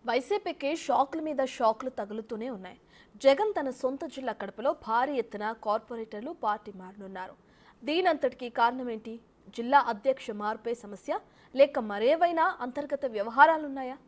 వైసీపీకి షాక్ల మీద షాక్లు తగులుతూనే ఉన్నాయి. జగన్ తన సొంత జిల్లా కడపలో భారీ ఎత్తున కార్పొరేటర్లు పార్టీ మారనున్నారు. దీనంతటికీ కారణం ఏంటి? జిల్లా అధ్యక్ష మార్పే సమస్య లేక మరేవైనా అంతర్గత వ్యవహారాలున్నాయా?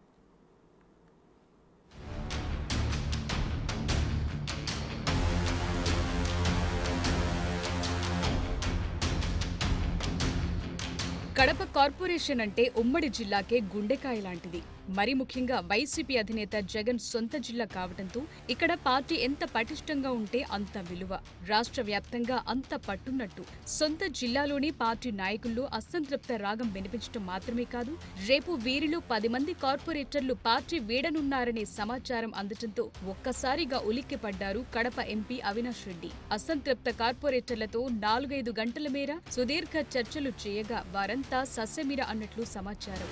కడప కార్పొరేషన్ అంటే ఉమ్మడి జిల్లాకే గుండెకాయ లాంటిది. మరి ముఖ్యంగా వైసీపీ అధినేత జగన్ సొంత జిల్లా కావడంతో ఇక్కడ పార్టీ ఎంత పటిష్టంగా ఉంటే అంత విలువ. రాష్ట్ర వ్యాప్తంగా అంత పట్టున్నట్టు సొంత జిల్లాలోని పార్టీ నాయకుల్లో అసంతృప్త రాగం వినిపించడం మాత్రమే కాదు, రేపు వీరిలో 10 మంది కార్పొరేటర్లు పార్టీ వీడనున్నారనే సమాచారం అందటంతో ఒక్కసారిగా ఉలిక్కిపడ్డారు కడప ఎంపీ అవినాష్ రెడ్డి. అసంతృప్త కార్పొరేటర్లతో 4-5 గంటల మేర సుదీర్ఘ చర్చలు చేయగా వారంతా సస్యమిర అన్నట్లు సమాచారం.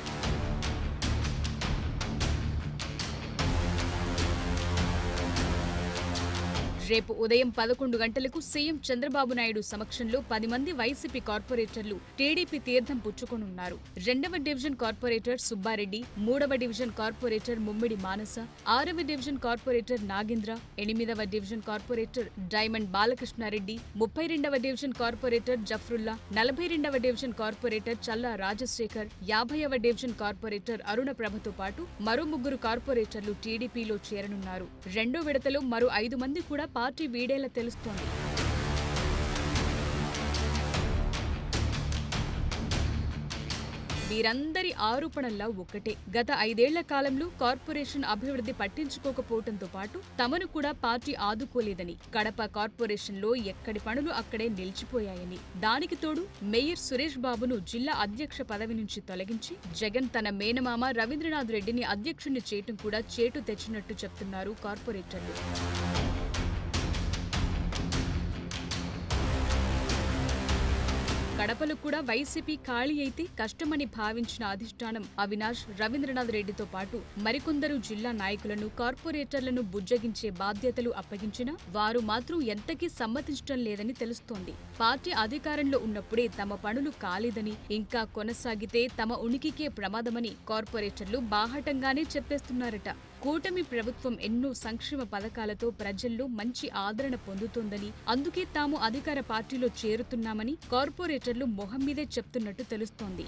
రేపు ఉదయం 11 గంటలకు సీఎం చంద్రబాబు నాయుడు సమక్షంలో 10 మంది వైసీపీ కార్పొరేటర్లు టీడీపీ తీర్థం పుచ్చుకోనున్నారు. 2వ డివిజన్ కార్పొరేటర్ సుబ్బారెడ్డి, 3వ డివిజన్ కార్పొరేటర్ ముమ్మిడి మానస, 6వ డివిజన్ కార్పొరేటర్ నాగేంద్ర, 8వ డివిజన్ కార్పొరేటర్ డైమండ్ బాలకృష్ణారెడ్డి, 32వ డివిజన్ కార్పొరేటర్ జఫ్రుల్లా, 42వ డివిజన్ కార్పొరేటర్ చల్లా రాజశేఖర్, 50వ డివిజన్ కార్పొరేటర్ అరుణ ప్రభతో పాటు మరో 3 కార్పొరేటర్లు టీడీపీలో చేరనున్నారు. రెండో విడతలో మరో 5 మంది కూడా పార్టీ వీడేలా తెలుస్తోంది. వీరందరి ఆరోపణల్లో ఒక్కటే, గత 5 ఏళ్ల కాలంలో కార్పొరేషన్ అభివృద్ధి పట్టించుకోకపోవడంతో పాటు తమను కూడా పార్టీ ఆదుకోలేదని, కడప కార్పొరేషన్లో ఎక్కడి పనులు అక్కడే నిలిచిపోయాయని, దానికి తోడు మేయర్ సురేష్ బాబును జిల్లా అధ్యక్ష పదవి నుంచి తొలగించి జగన్ తన మేనమామ రవీంద్రనాథ్ రెడ్డిని అధ్యక్షుణ్ణి చేయటం కూడా చేటు తెచ్చినట్టు చెప్తున్నారు కార్పొరేటర్లు. కడపలో కూడా వైసీపీ ఖాళీ అయితే కష్టమని భావించిన అధిష్టానం అవినాష్, రవీంద్రనాథ్ రెడ్డితో పాటు మరికొందరు జిల్లా నాయకులను, కార్పొరేటర్లను బుజ్జగించే బాధ్యతలు అప్పగించినా వారు మాత్రం ఎంతకీ సమ్మతించడం లేదని తెలుస్తోంది. పార్టీ అధికారంలో ఉన్నప్పుడే తమ పనులు కాలేదని, ఇంకా కొనసాగితే తమ ఉనికికే ప్రమాదమని కార్పొరేటర్లు బాహాటంగానే చెప్పేస్తున్నారట. కూటమి ప్రభుత్వం ఎన్నో సంక్షేమ పథకాలతో ప్రజల్లో మంచి ఆదరణ పొందుతోందని, అందుకే తాము అధికార పార్టీలో చేరుతున్నామని కార్పొరేటర్లు మొహం మీదే చెప్తున్నట్టు తెలుస్తోంది.